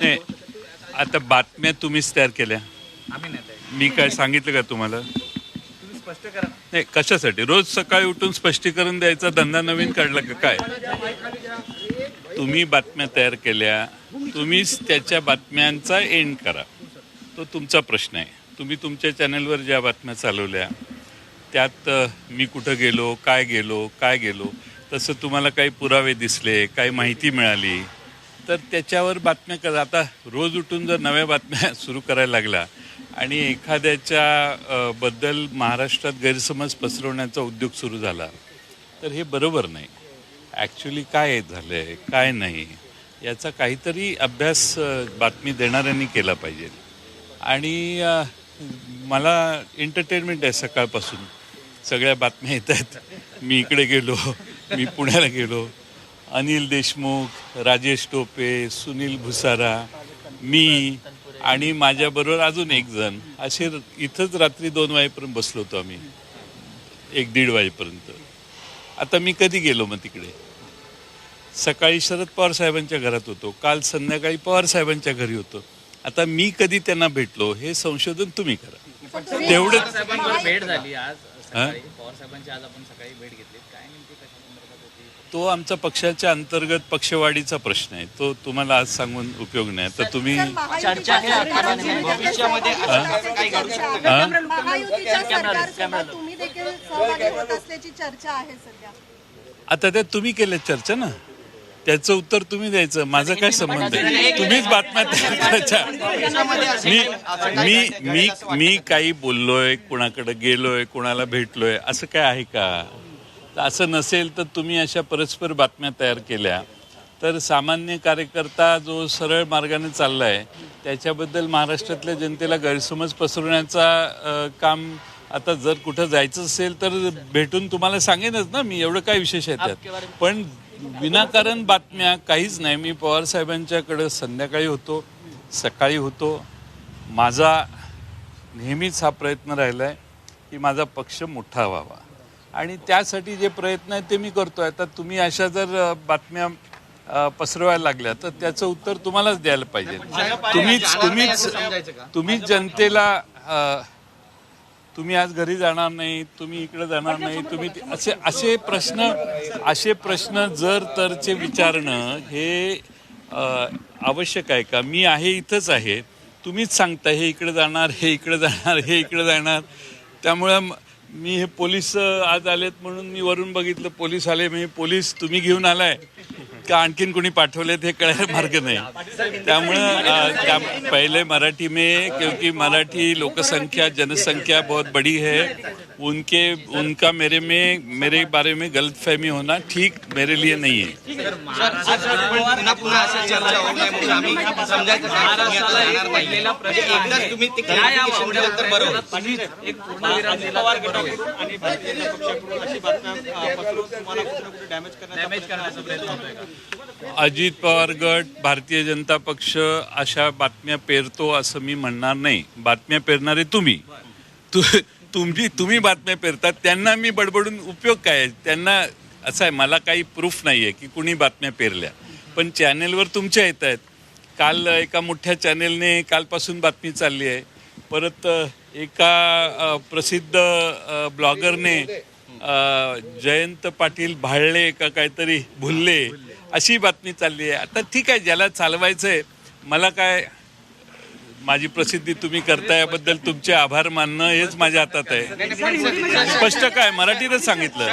नाही, आता बातम्या तुम्हीच तयार केल्या. आम्ही नाही ताई. मी काय सांगितलं का तुम्हाला? तुम्ही स्पष्ट करा. नाही, कशासाठी रोज सकाळी उठून स्पष्टीकरण द्यायचा धंदा नवीन काढला का काय? तुम्ही बातम्या तयार केल्या, तुम्हीच त्याच्या बातम्यांचा एंड करा. तो तुमचा प्रश्न आहे. तुम्ही तुमच्या चॅनलवर ज्या बातम्या चालवल्या त्यात मी कुठं गेलो, काय गेलो, तसं तुम्हाला काही पुरावे दिसले, काही माहिती मिळाली तर त्याच्यावर बातम्या करा. आता रोज उठून जर नव्या बातम्या सुरू करायला लागला आणि एखाद्याच्या बद्दल महाराष्ट्रात गैरसमज पसरवण्याचा उद्योग सुरू झाला तर हे बरोबर नाही. ॲक्च्युली काय झालं आहे, काय नाही याचा काहीतरी अभ्यास बातमी देणाऱ्यांनी केला पाहिजे. आणि मला एंटरटेनमेंट आहे सकाळपासून. सगळ्या बातम्या येत आहेत. मी इकडे गेलो, मी पुण्याला गेलो, अनिल देशमुख, राजेश टोपे, सुनील भुसारा, मी आणि माझ्याबरोबर अजून एक जण असे इथंच रात्री 2 वाजेपर्यंत बसलो होतो आम्ही, 1-1:30 वाजेपर्यंत. आता मी कधी गेलो मग तिकडे? सकाळी शरद पवार साहेबांच्या घरात होतो, काल संध्याकाळी पवार साहेबांच्या घरी होतो. आता मी कधी त्यांना भेटलो हे संशोधन तुम्ही करा. तेवढंच. साहेबांवर भेट झाली आज सकाळी. पवार साहेबांची आज आपण सकाळी भेट घेतली. काय नेमकी कशा संदर्भात होती? तो आमचा पक्षाच्या अंतर्गत पक्षवाढीचा प्रश्न आहे. तो तुम्हाला आज सांगून उपयोग नाही. तर तुम्ही चर्चा भविष्यामध्ये काही घडू शकतं. महायुतीच्या सरकारसोबत तुम्ही देखील सहभागी होत असल्याची चर्चा आहे सध्या. आता त्यात तुम्ही केलं चर्चा ना, त्याचं उत्तर तुम्ही द्यायचं. माझा काय संबंध आहे? तुम्हीच बातम्या तयार करायच्या. मी काही बोललोय, कुणाकडे गेलोय, कुणाला भेटलोय असं काय आहे का? असं नसेल तर तुम्ही अशा परस्पर बातम्या तयार केल्या तर सामान्य कार्यकर्ता जो सरळ मार्गाने चाललाय त्याच्याबद्दल महाराष्ट्रातल्या जनतेला गैरसमज पसरवण्याचा काम. आता जर कुठं जायचं असेल तर भेटून तुम्हाला सांगेनच ना मी. एवढं काय विशेष आहे त्यात? पण विनाकारण बातम्या काहीच नाही. मी पवार साहेबांच्याकडं संध्याकाळी होतो, सकाळी होतो. माझा नेहमीच हा प्रयत्न राहिला आहे की माझा पक्ष मोठा व्हावा आणि त्यासाठी जे प्रयत्न आहेत ते मी करतोय. आता तुम्ही अशा जर बातम्या पसरवायला लागल्या तर त्याचं उत्तर तुम्हालाच द्यायला पाहिजे. तुम्हीच जनतेला तुम्ही आज घरी जाणार नाही, तुम्ही इकडे जाणार नाही, तुम्ही असे प्रश्न जर तरचे विचारणं हे आवश्यक आहे का? मी आहे इथंच आहे, तुम्हीच सांगता हे इकडे जाणार, हे इकडे जाणार, हे इकडे जाणार. त्यामुळं मी हे पोलीस आज आलेत म्हणून मी वरून बघितलं पोलीस आले. मी पोलीस तुम्ही घेऊन आलाय का आणखीन कोणी पाठवलेत हे कळायला मार्ग नाही. त्यामुळं पहले मराठी में, क्योंकि मराठी लोकसंख्या जनसंख्या बहुत बड़ी है, उनका मेरे बारे में गलतफहमी होना ठीक मेरे लिए नहीं है. अजित पवार गट, भारतीय जनता पक्ष अशा बातम्या पेरतो असं मी म्हणणार नाही. बातम्या पेरणारे तुम्ही बातम्या पेरतात. त्यांना मी बडबडून उपयोग काय? त्यांना असं आहे, मला काही प्रूफ नाही आहे की कुणी बातम्या पेरल्या, पण चॅनेलवर तुमच्या येत आहेत. काल एका मोठ्या चॅनेलने कालपासून बातमी चालली आहे. परत एका प्रसिद्ध ब्लॉगरने जयंत पाटील भाळले का काहीतरी भुलले अशी बातमी चालली आहे. आता ठीक आहे, ज्याला चालवायचं आहे. मला काय, माझी प्रसिद्धी तुम्ही करताय याबद्दल तुमचे आभार मानणं हेच माझ्या हातात आहे. स्पष्ट काय मराठीतच सांगितलं.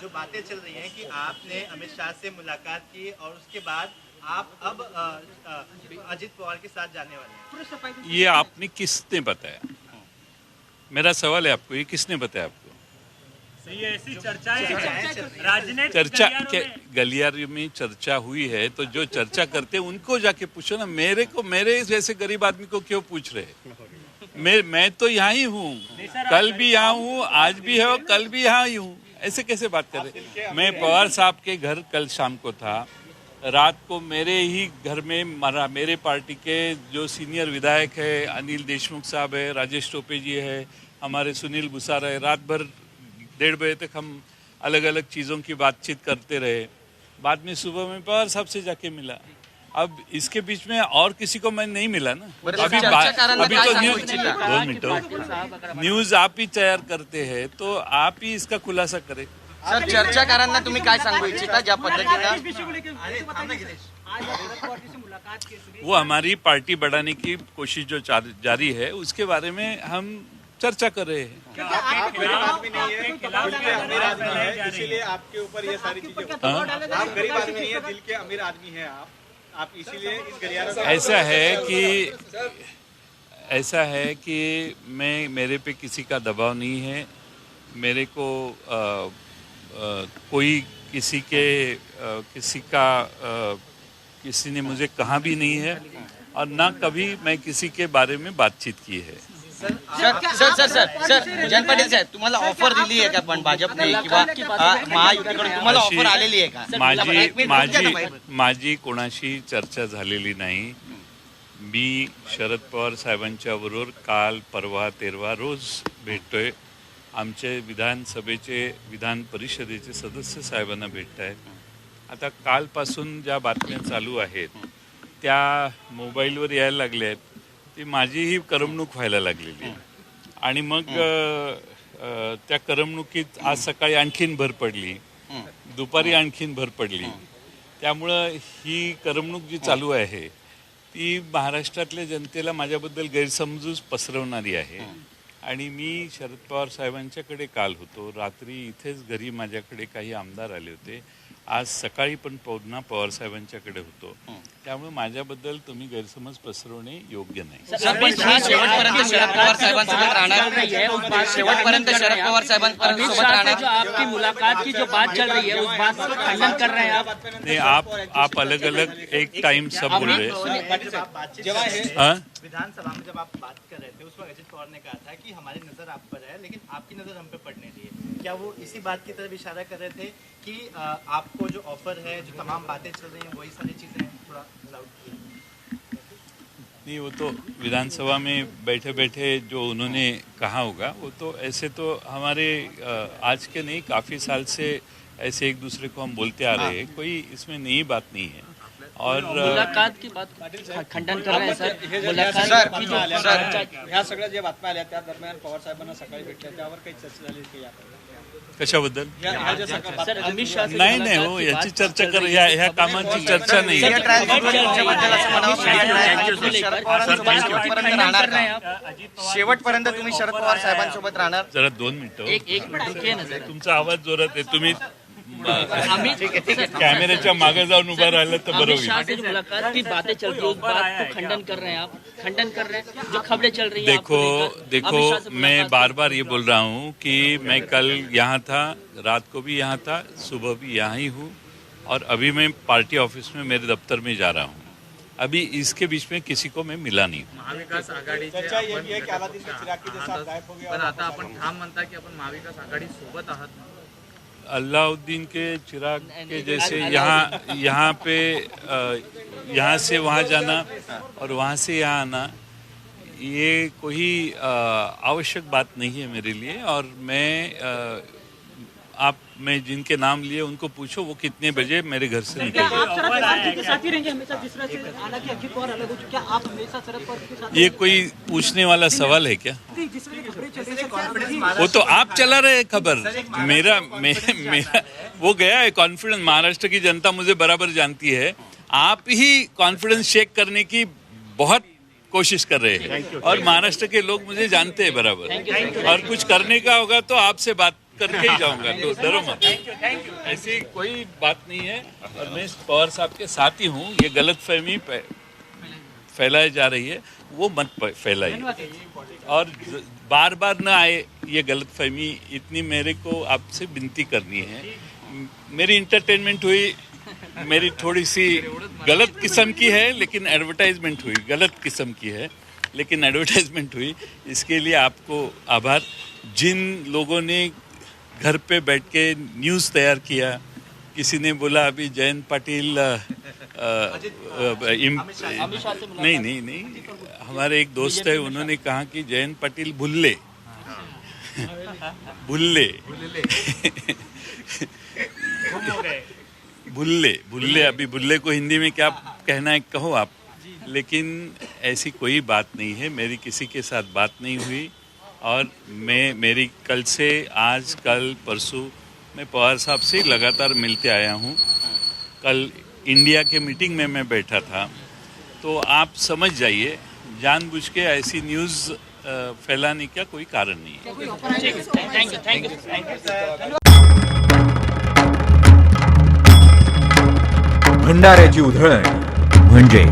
जो बातें चल रही हैं कि आपने अमित शाह से मुलाकात की और उसके बाद आप अब अजित पवार के साथ जाने वाले हैं. ये आपने किसने बताया? मेरा सवाल है आपको, ये किसने बताया आपको? सही है, ऐसी चर्चा चर्चा के गलियारे में चर्चा हुई है तो जो चर्चा करते हैं उनको जाके पूछो ना. मेरे जैसे गरीब आदमी को क्यों पूछ रहे? मैं तो यहाँ ही हूँ, कल भी यहाँ हूँ, आज भी है और कल भी यहाँ ही हूँ. ऐसे कैसे बात कर रहे? मैं पवार साहब के घर कल शाम को था. रात को मेरे ही घर में मेरे पार्टी के जो सीनियर विधायक है, अनिल देशमुख साहब है, राजेश टोपे जी है, हमारे सुनील भुसारा है. रात भर 1:30 बजे तक हम अलग अलग चीज़ों की बातचीत करते रहे. बाद में सुबह में पवार साहब से जाके मिला। अब इसके बीच में और किसी को मैं नहीं मिला ना। अभी तो न्यूज आप ही तैयार करते हैं, तो आप ही इसका खुलासा करें। सर, चर्चाकारांना तुम्ही काय सांगू इच्छिता ज्या पद्धतीनं वो हमारी पार्टी बढ़ाने की कोशिश जो जारी है उसके बारे में हम चर्चा कर रहे हैं। इसीलिए आपके ऊपर ये सारी चीजें, आप गरीब आदमी नहीं है, दिल के अमीर आदमी हैं आप इसीलिए इस गलियारे में ऐसा है कि मेरे पे किसी का दबाव नहीं है। मेरे को कोई किसी ने मुझे कहा भी नहीं है और ना कभी मैं किसी के बारे में बातचीत की है। सर जयंत पाटील साहेब, तुम्हाला ऑफर दिली आहे का पण भाजपने किंवा महायुतीकडून तुम्हाला ऑफर आलेली आहे का? माझी कोणाशी चर्चा झालेली नाही। मी शरद पवार साहेबांच्या बरोबर काल परवा तेरवा रोज भेटतोय। आमचे विधान परिषदेचे सदस्य साहेबांना भेटतायत। आता कालपासून ज्या बातम्या चालू आहेत त्या मोबाईलवर यायला लागल्या आहेत, ती माझीही करमणूक व्हायला लागलेली आहे। आणि मग त्या करमणुकीत आज सकाळी आणखीन भर पडली, दुपारी आणखीन भर पडली। त्यामुळं ही करमणूक जी चालू आहे ती महाराष्ट्रातल्या जनतेला माझ्याबद्दल गैरसमजूत पसरवणारी आहे। आणि मी शरद पवार साहेबांच्याकडे काल होतो, रात्री इथेच घरी माझ्याकडे काही आमदार आले होते, आज सकाळी पण पुन्हा पवार साहेबांच्याकडे होतो। त्यामुळे माझ्याबद्दल तुम्ही गैरसमज पसरवणे योग्य नाही। सर, पण शेवटपर्यंत शरद पवार साहेबांसोबत राहणार, शेवटपर्यंत शरद पवार साहेबांसोबत राहणार। जो आपकी मुलाकात की जो बात चल रही है उस बात का खंडन कर रहे हैं आप? नहीं, आप अलग अलग एक टाइम सब बोल रहे हैं। विधानसभा में जब आप बात कर रहे थे उस वक्त अजित पवार ने कहा था कि हमारी नजर आप पर है लेकिन आपकी नजर हम पे पड़ने दी है। क्या वो इसी बात की तरफ इशारा कर रहे थे कि आपको जो ऑफर है, जो तमाम बातें चल रही हैं, वही सारी चीजें हैं? थोड़ा नहीं, वो तो विधानसभा में बैठे बैठे जो उन्होंने कहा होगा वो तो ऐसे तो हमारे आज के नहीं, काफ़ी साल से ऐसे एक दूसरे को हम बोलते आ रहे हैं। कोई इसमें नई बात नहीं है। और मुलाकात की बात खंडन कर रहे हैं सर। ह्या सगळ्या ज्या बातम्या आल्या त्या दरम्यान पवार साहेबांना सकाळी भेटल्या, त्यावर काही चर्चा झाली की कशाबद्दल? सर, अमित शाह नाही हो, याची चर्चा कर, ह्या कामांची चर्चा नाही। शेवटपर्यंत तुम्ही शरद पवार साहेबांसोबत राहणार? जरा 2 मिनिटं, एक मिनिट, तुमचा आवाज जोरात आहे। तुम्ही कैमरे मागे जाऊन उभा राहिलं तर बरं होईल। मुलाकात की बातें चल रही है उस बात को खंडन कर रहे हैं आप? खंडन कर रहे हैं जो खबरें चल रही है? देखो मैं बार बार ये बोल रहा हूँ कि मैं कल यहाँ था, रात को भी यहाँ था, सुबह भी यहाँ ही हूँ और अभी मैं पार्टी ऑफिस में मेरे दफ्तर में जा रहा हूँ। अभी इसके बीच में किसी को मैं मिला नहीं। महाविकास आघाडीचे पण आता आपण ठाम म्हणता की आपण महाविकास आघाडी सोबत आहात। अल्लाउद्दीन के चिराग के जैसे यहाँ पे यहाँ से वहाँ जाना और वहाँ से यहाँ आना, ये कोई आवश्यक बात नहीं है मेरे लिए। और मैं जिनके नाम लिए उनको पूछो वो कितने बजे मेरे घर से निकले। ये कोई पूछने वाला सवाल है क्या? वो तो आप चला रहे खबर। मेरा वो गया है कॉन्फिडेंस। महाराष्ट्र की जनता मुझे बराबर जानती है। आप ही कॉन्फिडेंस शेक करने की बहुत कोशिश कर रहे हैं और महाराष्ट्र के लोग मुझे जानते हैं बराबर। और कुछ करने का होगा तो आपसे बात करके ही जाऊंगा, तो डरो मत। ऐसी कोई बात नहीं है और मैं पवार साहब के साथ ही हूँ। ये गलतफहमी फैलाई जा रही है, वो मत फैलाइए और बार बार ना आए ये गलतफहमी। इतनी मेरे को आपसे विनती करनी है। मेरी इंटरटेनमेंट हुई, मेरी थोड़ी सी गलत किस्म की है लेकिन एडवर्टाइजमेंट हुई, गलत किस्म की है लेकिन एडवर्टाइजमेंट हुई। इसके लिए आपको आभार। जिन लोगों ने घर पे बैठ के न्यूज़ तैयार किया, किसी ने बोला अभी जयंत पाटिल नहीं, हमारे एक दोस्त है, उन्होंने कहा कि जयंत पाटिल भुल्ले भुल्ले अभी भुल्ले को हिंदी में क्या कहना है कहो आप, लेकिन ऐसी कोई बात नहीं है, मेरी किसी के साथ बात नहीं हुई। और मेरी कल से आज कल परसों मैं पवार साहब से लगातार मिलते आया हूँ। कल इंडिया के मीटिंग में मैं बैठा था, तो आप समझ जाइए जानबूझ के ऐसी न्यूज़ फैलाने का कोई कारण नहीं है। थँक्यू भंडाऱ्याची उधळण म्हणजे